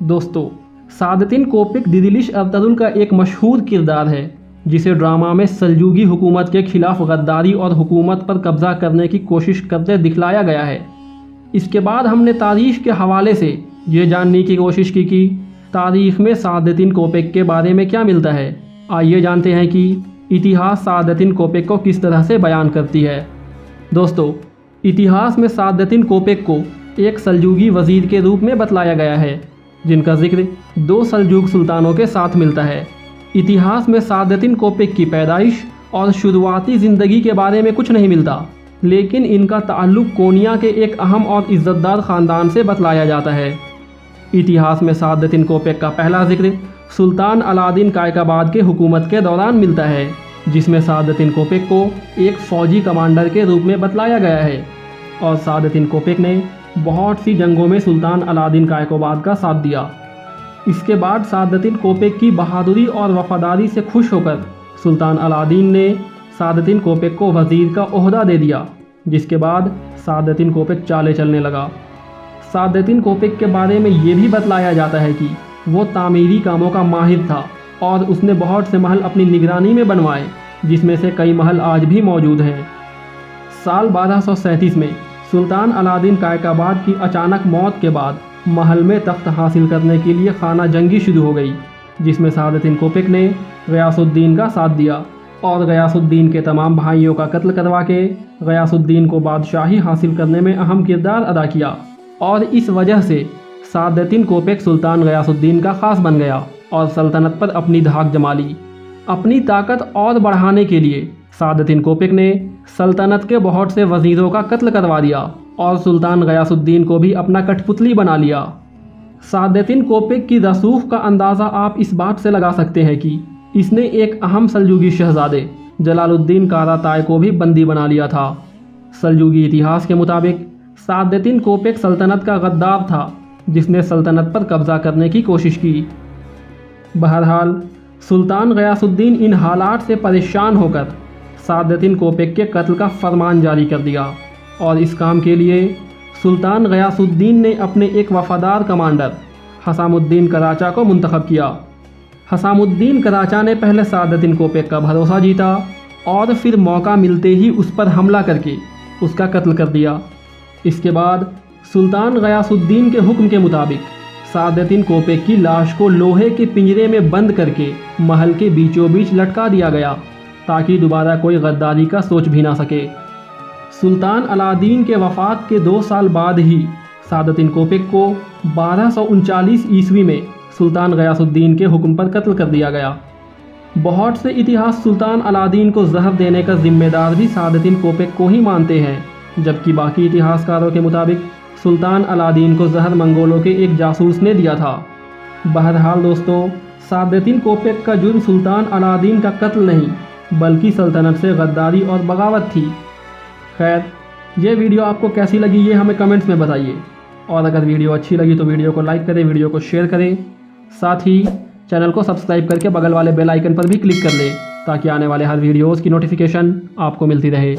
दोस्तों, सादतिन कोपिक दिदिलिश अरतुगरुल का एक मशहूर किरदार है जिसे ड्रामा में सल्जूकी हुकूमत के खिलाफ गद्दारी और हुकूमत पर कब्जा करने की कोशिश करते दिखलाया गया है। इसके बाद हमने तारीख के हवाले से ये जानने की कोशिश की तारीख में सादतिन कोपिक के बारे में क्या मिलता है। आइए जानते हैं कि इतिहास सादतिन कोपिक को किस तरह से बयान करती है। दोस्तों, इतिहास में सादतिन कोपिक को एक सल्जूकी वज़ीर के रूप में बतलाया गया है जिनका जिक्र 2 सल्जूक सुल्तानों के साथ मिलता है। इतिहास में सादतिन कोपिक की पैदाइश और शुरुआती ज़िंदगी के बारे में कुछ नहीं मिलता, लेकिन इनका ताल्लुक़ कोनिया के एक अहम और इज़्ज़तदार ख़ानदान से बतलाया जाता है। इतिहास में सादतिन कोपिक का पहला जिक्र सुल्तान अलादीन कायकाबाद के हुकूमत के दौरान मिलता है, जिसमें सादतिन कोपिक को एक फ़ौजी कमांडर के रूप में बतलाया गया है और सादतिन कोपिक ने बहुत सी जंगों में सुल्तान अलादीन कायकोबाद का साथ दिया। इसके बाद सादतिन कोपिक की बहादुरी और वफादारी से खुश होकर सुल्तान अलादीन ने सादतिन कोपिक को वज़ीर का ओहदा दे दिया, जिसके बाद सादतिन कोपिक चाले चलने लगा। सादतिन कोपिक के बारे में ये भी बतलाया जाता है कि वो तामीरी कामों का माहिर था और उसने बहुत से महल अपनी निगरानी में बनवाए, जिसमें से कई महल आज भी मौजूद हैं। साल 1237 में सुल्तान अलादीन कायकाबाद की अचानक मौत के बाद महल में तख्त हासिल करने के लिए खाना जंगी शुरू हो गई, जिसमें सादतिन कोपिक ने गयासुद्दीन का साथ दिया और गयासुद्दीन के तमाम भाइयों का कत्ल करवा के गयासुद्दीन को बादशाही हासिल करने में अहम किरदार अदा किया और इस वजह से सादतिन कोपिक सुल्तान गयासुद्दीन का ख़ास बन गया और सल्तनत पर अपनी धाक जमा ली। अपनी ताकत और बढ़ाने के लिए सादतिन कोपिक ने सल्तनत के बहुत से वज़ीरों का कत्ल करवा दिया और सुल्तान गयासुद्दीन को भी अपना कठपुतली बना लिया। सादतिन कोपिक की रसूख का अंदाज़ा आप इस बात से लगा सकते हैं कि इसने एक अहम सल्जूकी शहज़ादे जलालुद्दीन काराताय को भी बंदी बना लिया था। सल्जूकी इतिहास के मुताबिक सादतिन कोपिक सल्तनत का गद्दार था जिसने सल्तनत पर कब्ज़ा करने की कोशिश की। बहरहाल सुल्तान गयासुद्दीन इन हालात से परेशान होकर सादतिन कोपिक के कत्ल का फरमान जारी कर दिया और इस काम के लिए सुल्तान गयासुद्दीन ने अपने एक वफ़ादार कमांडर हसामुद्दीन कराचा को मुंतखब किया। हसामुद्दीन कराचा ने पहले सादतिन कोपिक का भरोसा जीता और फिर मौका मिलते ही उस पर हमला करके उसका कत्ल कर दिया। इसके बाद सुल्तान गयासुद्दीन के हुक्म के मुताबिक सादतिन कोपिक की लाश को लोहे के पिंजरे में बंद करके महल के बीचों बीच लटका दिया गया ताकि दोबारा कोई गद्दारी का सोच भी ना सके। सुल्तान अलादीन के वफ़ात के 2 साल बाद ही सादतिन कोपिक को 1239 ईस्वी में सुल्तान गयासुद्दीन के हुक्म पर कत्ल कर दिया गया। बहुत से इतिहास सुल्तान अलादीन को जहर देने का जिम्मेदार भी सादतिन कोपिक को ही मानते हैं, जबकि बाकी इतिहासकारों के मुताबिक सुल्तान अलादीन को जहर मंगोलों के एक जासूस ने दिया था। बहरहाल दोस्तों, सादतिन कोपिक का जुर्म सुल्तान अलादीन का कत्ल नहीं बल्कि सल्तनत से गद्दारी और बगावत थी। खैर, ये वीडियो आपको कैसी लगी ये हमें कमेंट्स में बताइए और अगर वीडियो अच्छी लगी तो वीडियो को लाइक करें, वीडियो को शेयर करें, साथ ही चैनल को सब्सक्राइब करके बगल वाले बेल आइकन पर भी क्लिक कर लें ताकि आने वाले हर वीडियोज़ की नोटिफिकेशन आपको मिलती रहे।